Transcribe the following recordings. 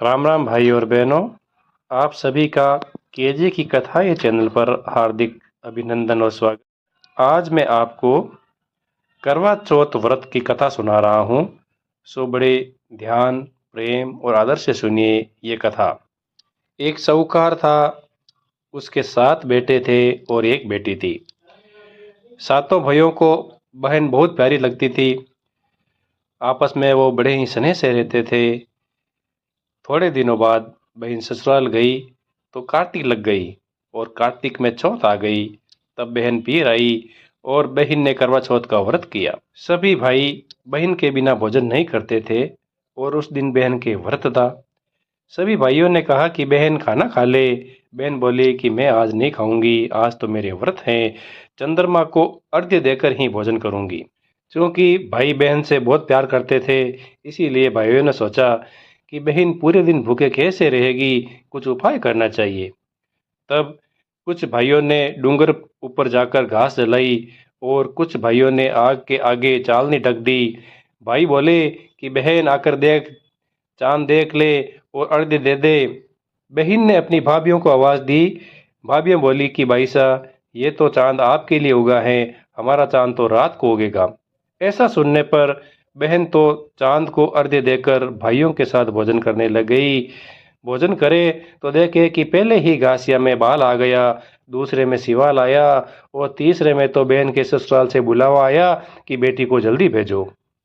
राम राम भाई और बहनों। आप सभी का केजे की कथा ये चैनल पर हार्दिक अभिनंदन और स्वागत। आज मैं आपको करवा चौथ व्रत की कथा सुना रहा हूँ। सो बड़े ध्यान, प्रेम और आदर से सुनिए ये कथा। एक साहूकार था, उसके 7 बेटे थे और एक बेटी थी। सातों भाइयों को बहन बहुत प्यारी लगती थी। आपस में वो बड़े ही स्नेह से रहते थे। थोड़े दिनों बाद बहन ससुराल गई तो कार्तिक लग गई और कार्तिक में चौथ आ गई। तब बहन पीर आई और बहन ने करवा चौथ का व्रत किया। सभी भाई बहन के बिना भोजन नहीं करते थे और उस दिन बहन के व्रत था। सभी भाइयों ने कहा कि बहन खाना खा ले। बहन बोली कि मैं आज नहीं खाऊंगी, आज तो मेरे व्रत हैं। चंद्रमा को अर्घ्य देकर ही भोजन करूंगी। क्योंकि भाई बहन से बहुत प्यार करते थे, इसीलिए भाइयों ने सोचा कि बहन पूरे दिन भूखे कैसे रहेगी, कुछ उपाय करना चाहिए। तब कुछ भाइयों ने डूंगर ऊपर जाकर घास जलाई और कुछ भाइयों ने आग के आगे चालनी ढक दी। भाई बोले कि बहन आकर देख, चांद देख ले और अर्घ्य दे दे। बहन ने अपनी भाभीियों को आवाज दी। भाभीियां बोली कि भाई साहब, ये तो चांद आपके लिए उगा है, हमारा चांद तो रात को उगेगा। ऐसा सुनने पर बहन तो चांद को अर्घ्य देकर भाइयों के साथ भोजन करने लग गई। भोजन करे तो देखे कि पहले ही घासिया में बाल आ गया, दूसरे में सिवाल आया और तीसरे में तो बहन के ससुराल से बुलावा आया कि बेटी को जल्दी भेजो।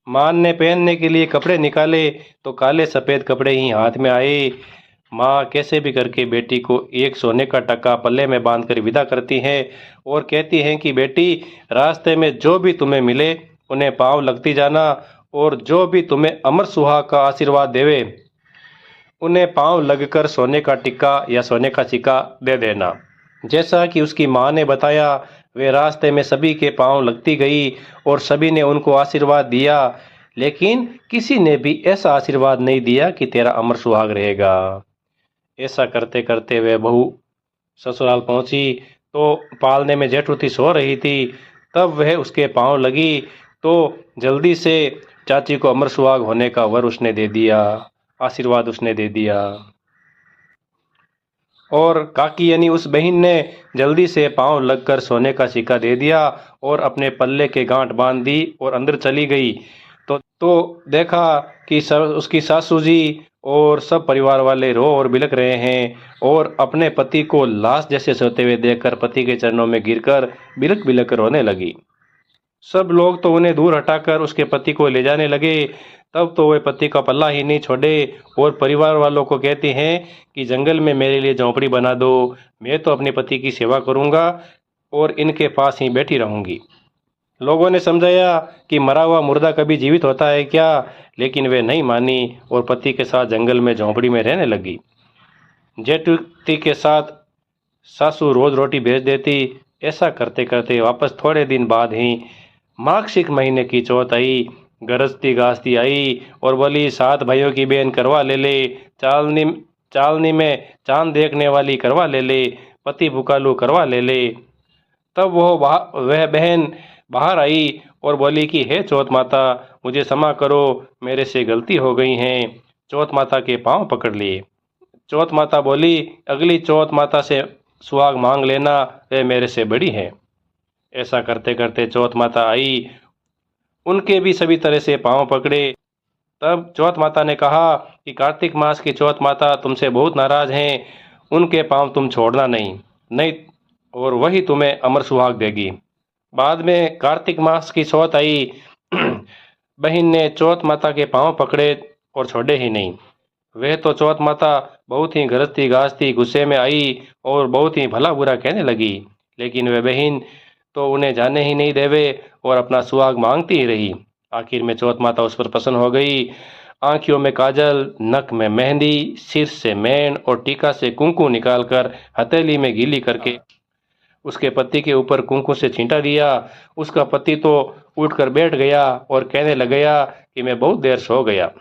मां ने पहनने के लिए कपड़े निकाले तो काले सफेद कपड़े ही हाथ में आए। माँ कैसे भी करके बेटी को एक सोने का टका पल्ले में बांधकर विदा करती हैं और कहती हैं कि बेटी, रास्ते में जो भी तुम्हें मिले उन्हें पाँव लगती जाना और जो भी तुम्हें अमर सुहाग का आशीर्वाद देवे उन्हें पाँव लगकर सोने का टिक्का या सोने का सिक्का दे देना। जैसा कि उसकी माँ ने बताया, वे रास्ते में सभी के पाँव लगती गई और सभी ने उनको आशीर्वाद दिया, लेकिन किसी ने भी ऐसा आशीर्वाद नहीं दिया कि तेरा अमर सुहाग रहेगा। ऐसा करते करते वह बहू ससुराल पहुंची तो पालने में जेठूती सो रही थी। तब वह उसके पांव लगी तो जल्दी से चाची को अमर सुहाग होने का वर उसने दे दिया, आशीर्वाद उसने दे दिया। और काकी यानी उस बहन ने जल्दी से पांव लगकर सोने का सिक्का दे दिया और अपने पल्ले के गांठ बांध दी और अंदर चली गई। तो देखा कि सब उसकी सासू जी और सब परिवार वाले रो और बिलख रहे हैं और अपने पति को लाश जैसे सोते हुए देखकर पति के चरणों में गिरकर बिलख बिलख कर रोने लगी। सब लोग तो उन्हें दूर हटाकर उसके पति को ले जाने लगे। तब तो वे पति का पल्ला ही नहीं छोड़े और परिवार वालों को कहते हैं कि जंगल में मेरे लिए झोंपड़ी बना दो, मैं तो अपने पति की सेवा करूंगा और इनके पास ही बैठी रहूंगी। लोगों ने समझाया कि मरा हुआ मुर्दा कभी जीवित होता है क्या, लेकिन वे नहीं मानी और पति के साथ जंगल में झोंपड़ी में रहने लगी। जेठती के साथ सासू रोज रोटी भेज देती। ऐसा करते करते वापस थोड़े दिन बाद ही मार्गशीर्ष महीने की चौथ आई। गरजती गाजती आई और बोली, 7 भाइयों की बहन करवा ले ले, चालनी चालनी में चांद देखने वाली करवा ले ले, पति भुकालू करवा ले ले। तब वह बहन बाहर आई और बोली कि हे चौथ माता, मुझे क्षमा करो, मेरे से गलती हो गई है। चौथ माता के पांव पकड़ लिए। चौथ माता बोली, अगली चौथ माता से सुहाग मांग लेना, वे मेरे से बड़ी है। ऐसा करते करते चौथ माता आई, उनके भी सभी तरह से पांव पकड़े। तब चौथ माता ने कहा कि कार्तिक मास की चौथ माता तुमसे बहुत नाराज हैं, उनके पांव तुम छोड़ना नहीं नहीं और वही तुम्हें अमर सुहाग देगी। बाद में कार्तिक मास की चौथ आई। बहन ने चौथ माता के पांव पकड़े और छोड़े ही नहीं। वह तो चौथ माता बहुत ही गरजती गाजती गुस्से में आई और बहुत ही भला बुरा कहने लगी, लेकिन वह बहन तो उन्हें जाने ही नहीं देवे और अपना सुहाग मांगती ही रही। आखिर में चौथ माता उस पर प्रसन्न हो गई। आंखों में काजल, नक में मेहंदी, सिर से मैन और टीका से कुंकू निकालकर हथेली में गीली करके उसके पति के ऊपर कुंकू से छींटा दिया। उसका पति तो उठकर बैठ गया और कहने लग गया कि मैं बहुत देर सो गया।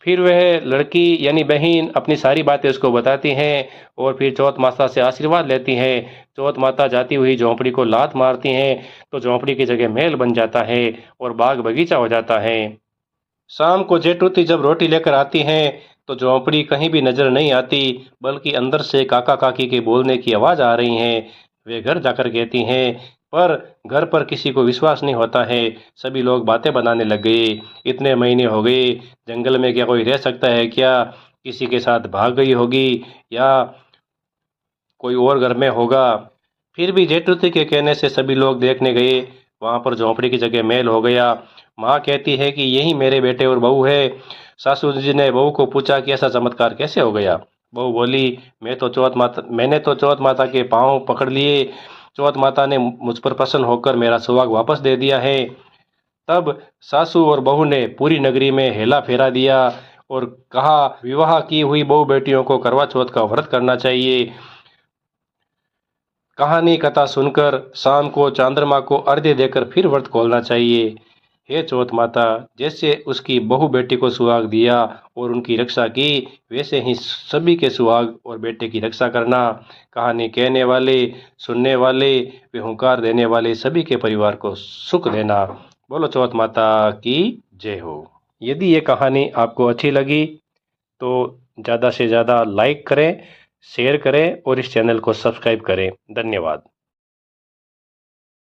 फिर वह लड़की यानी बहन अपनी सारी बातें उसको बताती हैं और फिर चौथ माता से आशीर्वाद लेती हैं। चौथ माता जाती हुई झोंपड़ी को लात मारती हैं तो झोंपड़ी की जगह महल बन जाता है और बाग बगीचा हो जाता है। शाम को जेठूती जब रोटी लेकर आती हैं तो झोंपड़ी कहीं भी नजर नहीं आती, बल्कि अंदर से काका काकी के बोलने की आवाज आ रही है। वे घर जाकर कहती हैं, पर घर पर किसी को विश्वास नहीं होता है। सभी लोग बातें बनाने लग गए। इतने महीने हो गए, जंगल में क्या कोई रह सकता है क्या? किसी के साथ भाग गई होगी या कोई और घर में होगा। फिर भी जेठूती के कहने से सभी लोग देखने गए। वहां पर झोंपड़ी की जगह महल हो गया। माँ कहती है कि यही मेरे बेटे और बहू है। सासू जी ने बहू को पूछा कि ऐसा चमत्कार कैसे हो गया। बहू बोली, मैंने तो चौथ माता के पांव पकड़ लिए। चौथ माता ने मुझ पर प्रसन्न होकर मेरा सुहाग वापस दे दिया है। तब सासू और बहू ने पूरी नगरी में हेला फेरा दिया और कहा, विवाह की हुई बहू बेटियों को करवा चौथ का व्रत करना चाहिए। कहानी कथा सुनकर शाम को चंद्रमा को अर्घ्य देकर फिर व्रत खोलना चाहिए। हे चौथ माता, जैसे उसकी बहू बेटी को सुहाग दिया और उनकी रक्षा की, वैसे ही सभी के सुहाग और बेटे की रक्षा करना। कहानी कहने वाले, सुनने वाले वे हुंकार देने वाले सभी के परिवार को सुख देना। बोलो चौथ माता की जय हो। यदि ये कहानी आपको अच्छी लगी तो ज़्यादा से ज़्यादा लाइक करें, शेयर करें और इस चैनल को सब्सक्राइब करें। धन्यवाद।